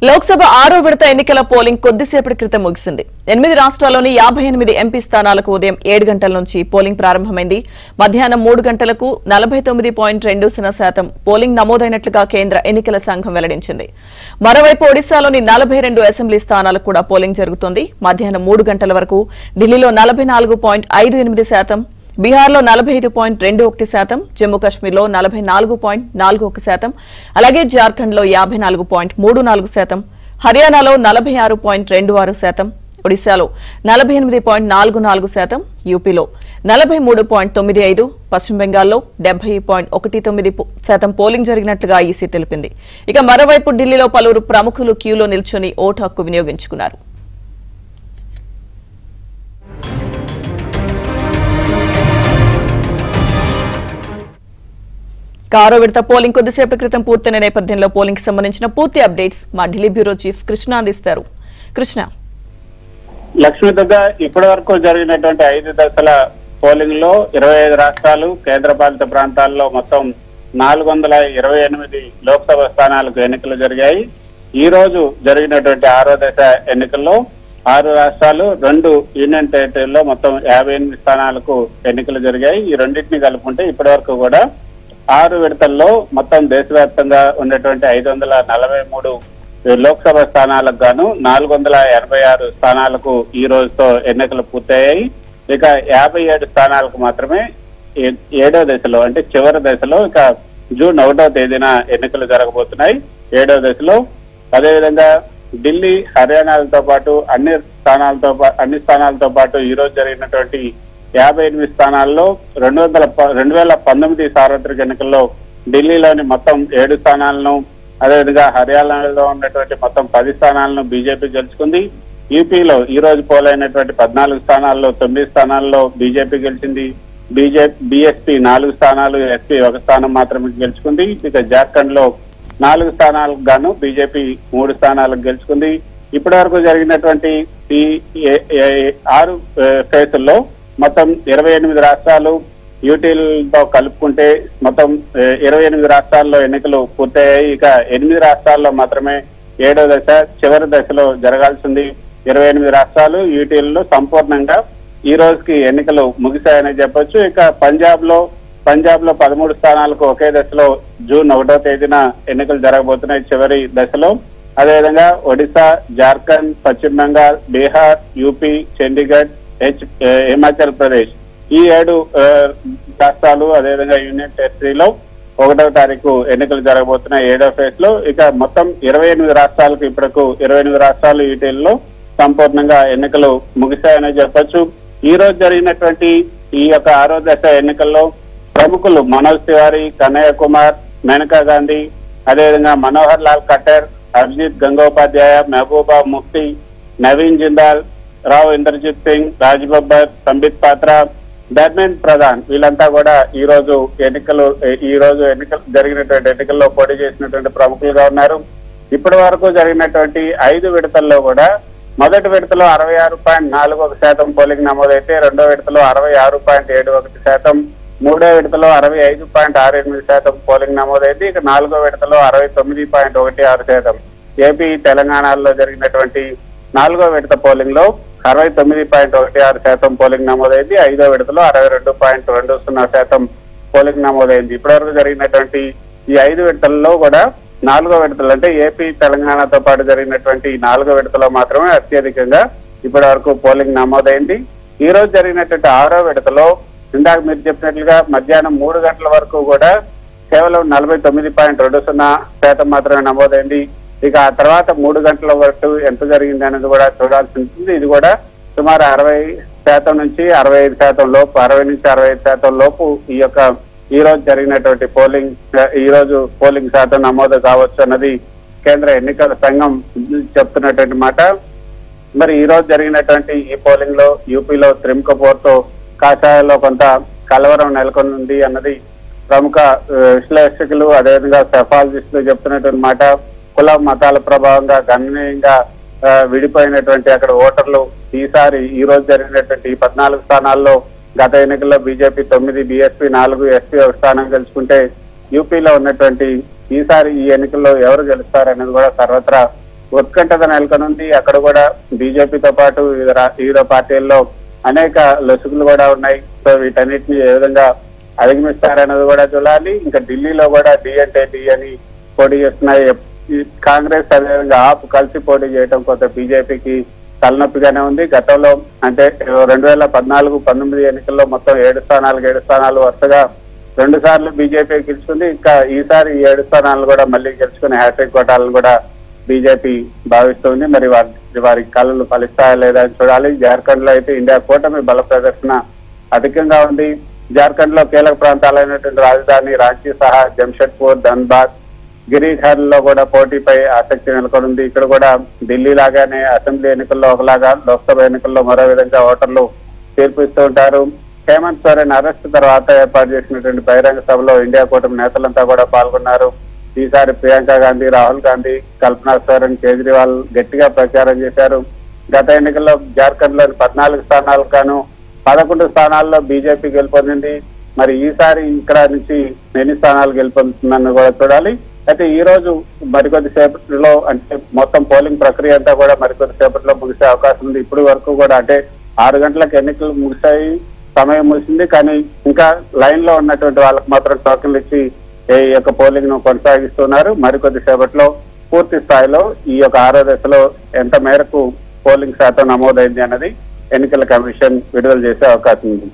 లోక్సభ 6వ విడత ఎన్నికల పోలింగ్ కొద్దిసేపటి క్రితం ముగిసింది. 8 రాష్ట్రాల్లోని 58 ఎంపీ స్థానాలకు ఉదయం 7 గంటల నుంచి పోలింగ్ ప్రారంభమైంది. మధ్యాహ్నం 3 గంటలకు 49.20% పోలింగ్ నమోదైనట్లుగా కేంద్ర ఎన్నికల సంఘం వెల్లడించింది. మరోవైపు ఒడిశాలోని 42 అసెంబ్లీ స్థానాలకు కూడా పోలింగ్ జరుగుతోంది. మధ్యాహ్నం 3 గంటల వరకు ఢిల్లీలో 44.58%, బీహార్లో 45.21%, జమ్మూ కశ్మీర్లో 44.41%, అలాగే జార్ఖండ్లో 54.34%, హర్యానాలో 46.26%, ఒడిశాలో 48.44%, యూపీలో 43.95%, పశ్చిమ బెంగాల్లో 70.19% పోలింగ్ జరిగినట్లుగా ఈసీ తెలిపింది. ఇక మరోవైపు ఢిల్లీలో పలువురు ప్రముఖులు క్యూలో నిల్చొని ఓటు హక్కు వినియోగించుకున్నారు. ఆరో విడత పోలింగ్ కొద్దిసేపటి క్రితం పూర్తయిన నేపథ్యంలో పోలింగ్ కి సంబంధించిన పూర్తి అప్డేట్స్ మా ఢిల్లీ బ్యూరో చీఫ్ కృష్ణ అందిస్తారు. కృష్ణ. లక్ష్మీదుర్గ, ఇప్పటి వరకు జరిగినటువంటి 5 దశల పోలింగ్ లో 25 రాష్ట్రాలు, కేంద్రపాలిత ప్రాంతాల్లో మొత్తం 428 లోక్సభ స్థానాలకు ఎన్నికలు జరిగాయి. ఈ రోజు జరిగినటువంటి 6వ దశ ఎన్నికల్లో 6 రాష్ట్రాలు, 2 యూనియన్ టెరిటరీలో మొత్తం 58 స్థానాలకు ఎన్నికలు జరిగాయి. ఈ రెండింటిని కలుపుకుంటే ఇప్పటి వరకు కూడా 6 విడతల్లో మొత్తం దేశవ్యాప్తంగా ఉన్నటువంటి 543 లోక్సభ స్థానాలకు గాను 486 స్థానాలకు ఈ రోజుతో ఎన్నికలు పూర్తయ్యాయి. ఇక 57 స్థానాలకు మాత్రమే 7వ దశలో అంటే చివరి దశలో ఇక జూన్ 1వ తేదీన ఎన్నికలు జరగబోతున్నాయి. 7వ దశలో అదేవిధంగా ఢిల్లీ, హర్యానాలతో పాటు అన్ని స్థానాలతో పాటు ఈ రోజు జరిగినటువంటి 58 స్థానాల్లో 2019 సార్వత్రిక ఎన్నికల్లో ఢిల్లీలోని మొత్తం 7 స్థానాలను, అదేవిధంగా హర్యానాలో ఉన్నటువంటి మొత్తం 10 స్థానాలను బీజేపీ గెలుచుకుంది. యూపీలో ఈ రోజు పోలైనటువంటి 14 స్థానాల్లో 9 స్థానాల్లో బీజేపీ గెలిచింది. బీఎస్పీ 4 స్థానాలు, ఎస్పీ 1 స్థానం మాత్రమే గెలుచుకుంది. ఇక జార్ఖండ్ లో 4 స్థానాలకు గాను బీజేపీ 3 స్థానాలకు గెలుచుకుంది. ఇప్పటి వరకు జరిగినటువంటి ఈ 6 ఫేజుల్లో మొత్తం 28 రాష్ట్రాలు, యూటీలతో కలుపుకుంటే మొత్తం 28 రాష్ట్రాల్లో ఎన్నికలు పూర్తయ్యాయి. ఇక 8 రాష్ట్రాల్లో మాత్రమే 7వ దశ చివరి దశలో జరగాల్సింది. 28 రాష్ట్రాలు, యూటీలలో సంపూర్ణంగా ఈ రోజుకి ఎన్నికలు ముగిశాయని చెప్పొచ్చు. ఇక పంజాబ్ లో 13 స్థానాలకు ఒకే దశలో జూన్ 1వ తేదీన ఎన్నికలు జరగబోతున్నాయి చివరి దశలో. అదేవిధంగా ఒడిశా, జార్ఖండ్, పశ్చిమ బెంగాల్, బీహార్, యూపీ, చండీగఢ్, హిమాచల్ ప్రదేశ్ ఈ 7 రాష్ట్రాలు, అదేవిధంగా యూనియన్ టెరిటరీలో 1వ తారీఖు ఎన్నికలు జరగబోతున్నాయి 7వ ఫేజ్ లో. ఇక మొత్తం 28 రాష్ట్రాలకు ఇప్పటికు 28 రాష్ట్రాలు యూటీల్లో సంపూర్ణంగా ఎన్నికలు ముగిశాయని చెప్పొచ్చు. ఈ రోజు జరిగినటువంటి ఈ యొక్క 6వ దశ ఎన్నికల్లో ప్రముఖులు మనోజ్ తివారీ, కన్నయ్య కుమార్, మేనకా గాంధీ, అదేవిధంగా మనోహర్ లాల్ ఖట్టర్, అభిజిత్ గంగోపాధ్యాయ, మెహబూబా ముఫ్తీ, నవీన్ జిందాల్, రావు ఇంద్రజిత్ సింగ్, రాజ్ బబ్బర్, సంబిత్ పాత్ర, ధర్మేంద్ర ప్రధాన్ వీళ్ళంతా కూడా ఈ రోజు జరిగినటువంటి ఎన్నికల్లో పోటీ చేసినటువంటి ప్రముఖులుగా ఉన్నారు. ఇప్పటి వరకు జరిగినటువంటి 5 విడతల్లో కూడా మొదటి విడతలో 66.41% పోలింగ్ నమోదైతే, 2వ విడతలో 66.71%, 3వ విడతలో 65.68% పోలింగ్ నమోదైతే, ఇక 4వ విడతలో 69.16%. ఏపీ, తెలంగాణలో జరిగినటువంటి 4వ విడత పోలింగ్ లో 69.16% పోలింగ్ నమోదైంది. 5వ విడతలో 62.20% పోలింగ్ నమోదైంది. ఇప్పటివరకు జరిగినటువంటి ఈ 5 విడతల్లో కూడా 4వ విడతలు అంటే ఏపీ, తెలంగాణతో పాటు జరిగినటువంటి 4వ విడతలో మాత్రమే అత్యధికంగా ఇప్పటి వరకు పోలింగ్ నమోదైంది. ఈ రోజు జరిగినటువంటి 6వ విడతలో ఇందాక మీరు చెప్పినట్లుగా మధ్యాహ్నం 3 గంటల వరకు కూడా కేవలం 49.20% మాత్రమే నమోదైంది. ఇక ఆ తర్వాత 3 గంటల వరకు ఎంత జరిగింది అనేది కూడా చూడాల్సి ఉంటుంది. ఇది కూడా సుమారు 60% నుంచి 65% లోపు, 60 నుంచి 65% లోపు ఈ రోజు జరిగినటువంటి పోలింగ్ శాతం నమోదు కావచ్చు అన్నది కేంద్ర ఎన్నికల సంఘం చెప్తున్నటువంటి మాట. మరి ఈ రోజు జరిగినటువంటి ఈ పోలింగ్ లో యూపీలో త్రిమ్కపూర్తో కాషాయాల్లో కొంత కలవరం నెలకొంది అన్నది ప్రముఖ విశ్లేషకులు, అదేవిధంగా సెఫాలజిస్టులు చెప్తున్నటువంటి మాట. కుల మతాల ప్రభావంగా గణనీయంగా విడిపోయినటువంటి అక్కడ ఓటర్లు ఈసారి ఈ రోజు జరిగినటువంటి 14 స్థానాల్లో గత ఎన్నికల్లో బీజేపీ 9, బీఎస్పీ 4, ఎస్పీ 1 స్థానం గెలుచుకుంటే యూపీలో ఉన్నటువంటి ఈసారి ఈ ఎన్నికల్లో ఎవరు గెలుస్తారనేది కూడా సర్వత్రా ఉత్కంఠత నెలకొనుంది. అక్కడ కూడా బీజేపీతో పాటు వివిధ పార్టీల్లో అనేక లొసుగులు కూడా ఉన్నాయి. సో వీటన్నిటిని ఏ విధంగా అధిగమిస్తారన్నది కూడా చూడాలి. ఇంకా ఢిల్లీలో కూడా డి అంటే డి అని పోటీ చేస్తున్నాయి. కాంగ్రెస్ అదేవిధంగా ఆప్ కలిసి పోటీ చేయడం కొంత బీజేపీకి తలనొప్పిగానే ఉంది. గతంలో అంటే 2014-19 ఎన్నికల్లో మొత్తం 7 స్థానాలు వరుసగా 2 సార్లు బీజేపీ గెలుచుకుంది. ఇంకా ఈసారి 7 స్థానాలు కూడా మళ్ళీ గెలుచుకుని హ్యాట్రిక్ కొట్టాలని కూడా బీజేపీ భావిస్తుంది. మరి వారి కళలు ఫలిస్తాయా లేదా అని చూడాలి. జార్ఖండ్ లో అయితే ఇండియా కూటమి బల ప్రదర్శన అధికంగా ఉంది. జార్ఖండ్ లో కీలక ప్రాంతాలైనటువంటి రాజధాని రాంచీ సహా జంషెడ్పూర్, ధన్బాద్, గిరిఘర్ లో కూడా పోటీపై ఆసక్తి నెలకొంది. ఇక్కడ కూడా ఢిల్లీ లాగానే అసెంబ్లీ ఎన్నికల్లో ఒకలాగా, లోక్సభ ఎన్నికల్లో మరో విధంగా ఓటర్లు తీర్పు ఇస్తూ ఉంటారు. హేమంత్ సోరెన్ అరెస్ట్ తర్వాత ఏర్పాటు చేసినటువంటి బహిరంగ సభలో ఇండియా కూటమి నేతలంతా కూడా పాల్గొన్నారు. ఈసారి ప్రియాంక గాంధీ, రాహుల్ గాంధీ, కల్పనా సోరెన్, కేజ్రీవాల్ గట్టిగా ప్రచారం చేశారు. గత ఎన్నికల్లో జార్ఖండ్ లోని 14 స్థానాలకు గాను 11 స్థానాల్లో బీజేపీ గెలుపొందింది. మరి ఈసారి ఇక్కడ నుంచి ఎన్ని స్థానాలు గెలుపొందుతుందని కూడా చూడాలి. అయితే ఈ రోజు మరికొద్ది సేపట్లో అంటే మొత్తం పోలింగ్ ప్రక్రియ అంతా కూడా మరికొద్ది సేపట్లో ముగిసే అవకాశం ఉంది. ఇప్పుడు వరకు కూడా అంటే 6 గంటలకు ఎన్నికలు ముగిసాయి, సమయం ముగిసింది. కానీ ఇంకా లైన్ లో ఉన్నటువంటి వాళ్ళకి మాత్రం టోకెన్లు ఇచ్చి ఈ యొక్క పోలింగ్ ను కొనసాగిస్తున్నారు. మరికొద్ది సేపట్లో పూర్తి స్థాయిలో ఈ యొక్క 6వ దశలో ఎంత మేరకు పోలింగ్ శాతం నమోదైంది అన్నది ఎన్నికల కమిషన్ విడుదల చేసే అవకాశం ఉంది.